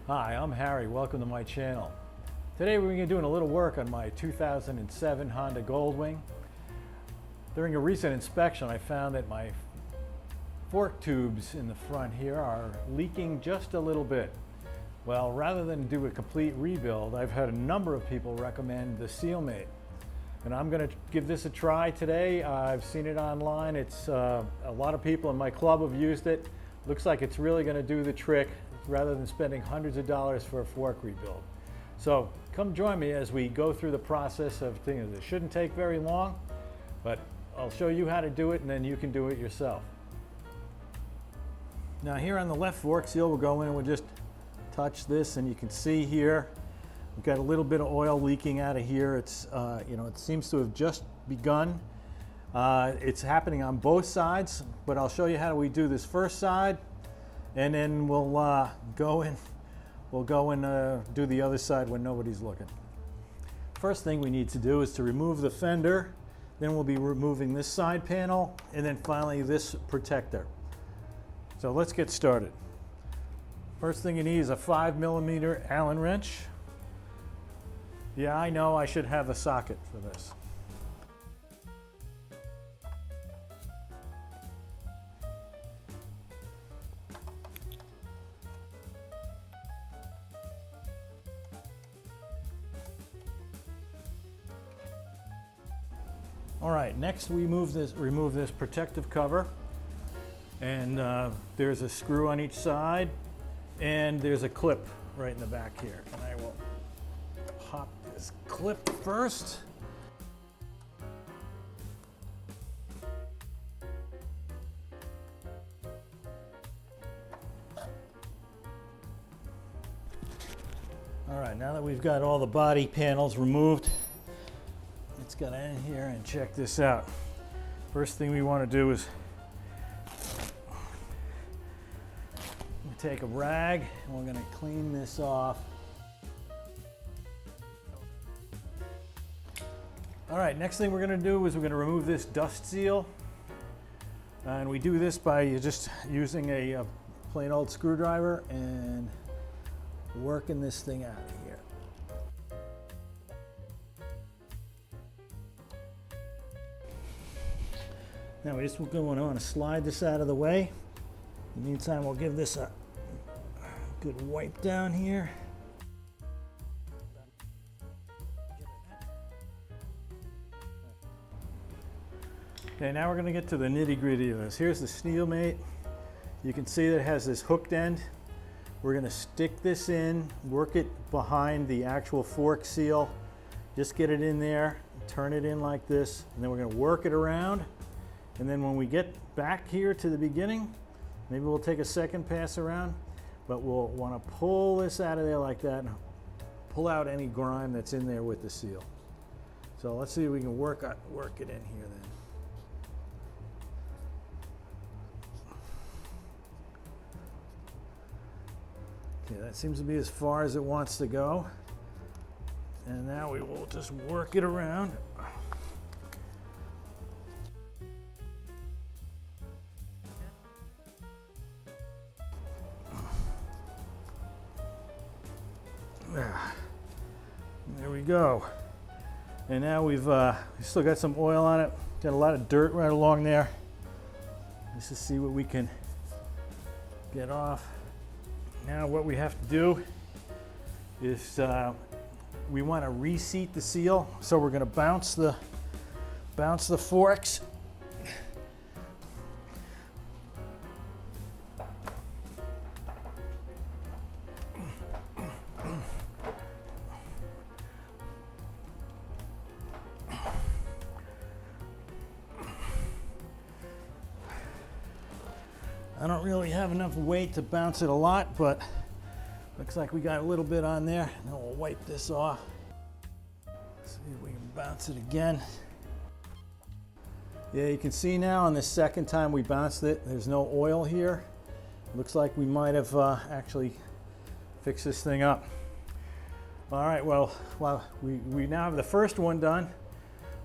Hi, I'm Harry. Welcome to my channel. Today we're going to be doing a little work on my 2007 Honda Goldwing. During a recent inspection, I found that my fork tubes in the front here are leaking just a little bit. Well, rather than do a complete rebuild, I've had a number of people recommend the Sealmate. And I'm going to give this a try today. I've seen it online. It's a lot of people in my club have used it. Looks like it's really going to do the trick rather than spending hundreds of dollars for a fork rebuild. So come join me as we go through the process of things. It shouldn't take very long, but I'll show you how to do it and then you can do it yourself. Now here on the left fork seal, we'll go in and we'll just touch this, and you can see here we've got a little bit of oil leaking out of here. It's it seems to have just begun. It's happening on both sides, but I'll show you how we do this first side, and then we'll go and do the other side when nobody's looking. First thing we need to do is to remove the fender. Then we'll be removing this side panel, and then finally this protector. So let's get started. First thing you need is a 5mm Allen wrench. Yeah, I know I should have a socket for this. All right, next we remove this protective cover, and there's a screw on each side, and there's a clip right in the back here. And I will pop this clip first. All right, now that we've got all the body panels removed, let's get in here and check this out. First thing we want to do is take a rag and we're going to clean this off. All right, next thing we're going to do is we're going to remove this dust seal, and we do this by just using a plain old screwdriver and working this thing out of here. Now we just want to slide this out of the way. In the meantime, we'll give this a good wipe down here. Okay, now we're going to get to the nitty-gritty of this. Here's the Sealmate. You can see that it has this hooked end. We're going to stick this in, work it behind the actual fork seal. Just get it in there, turn it in like this, and then we're going to work it around. And then when we get back here to the beginning, maybe we'll take a second pass around, but we'll want to pull this out of there like that and pull out any grime that's in there with the seal. So let's see if we can work it in here then. Okay, that seems to be as far as it wants to go. And now we will just work it around. There we go. And now we've still got some oil on it. Got a lot of dirt right along there. Let's just see what we can get off. Now what we have to do is we want to reseat the seal. So we're going to bounce the forks. I don't really have enough weight to bounce it a lot, but looks like we got a little bit on there. Now we'll wipe this off. See if we can bounce it again. Yeah, you can see now on the second time we bounced it, there's no oil here. Looks like we might have actually fixed this thing up. All right, well, we now have the first one done.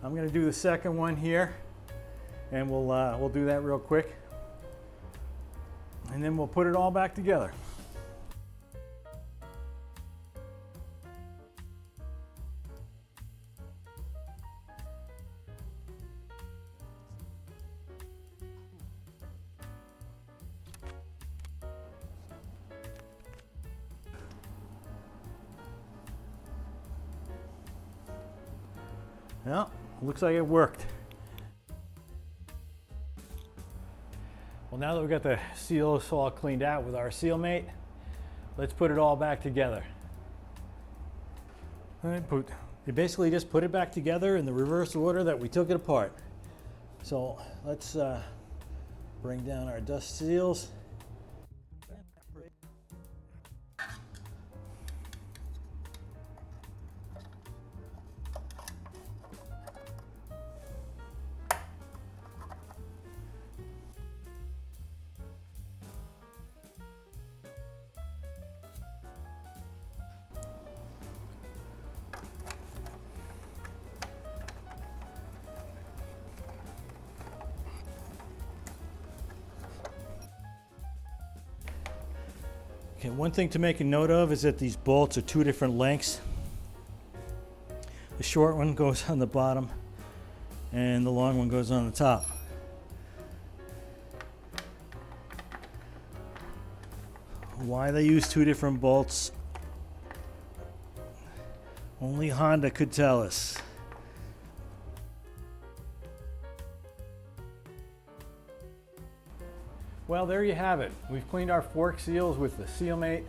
I'm going to do the second one here, and we'll do that real quick. And then we'll put it all back together. Well, looks like it worked. Well, now that we've got the seals all cleaned out with our seal mate, let's put it all back together. All right, you basically just put it back together in the reverse order that we took it apart. So let's bring down our dust seals. Okay, one thing to make a note of is that these bolts are two different lengths. The short one goes on the bottom and the long one goes on the top. Why they use two different bolts, only Honda could tell us. Well, there you have it. We've cleaned our fork seals with the SealMate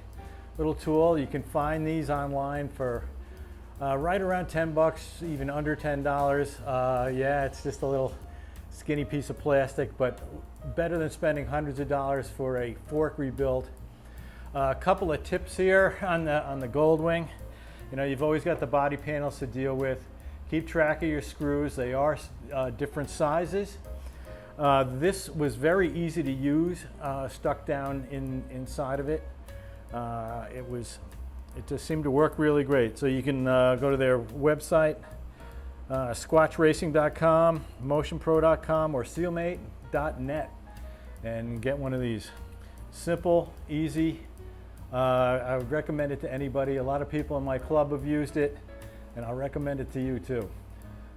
little tool. You can find these online for right around 10 bucks, even under $10. Yeah, it's just a little skinny piece of plastic, but better than spending hundreds of dollars for a fork rebuild. A couple of tips here on the Goldwing. You know, you've always got the body panels to deal with. Keep track of your screws. They are different sizes. This was very easy to use, stuck down inside of it. It just seemed to work really great. So you can go to their website, squatchracing.com, motionpro.com, or sealmate.net and get one of these. Simple, easy. I would recommend it to anybody. A lot of people in my club have used it, and I'll recommend it to you too.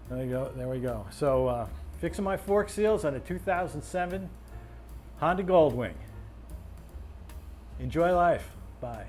There you go. There we go. So fixing my fork seals on a 2007 Honda Goldwing. Enjoy life. Bye.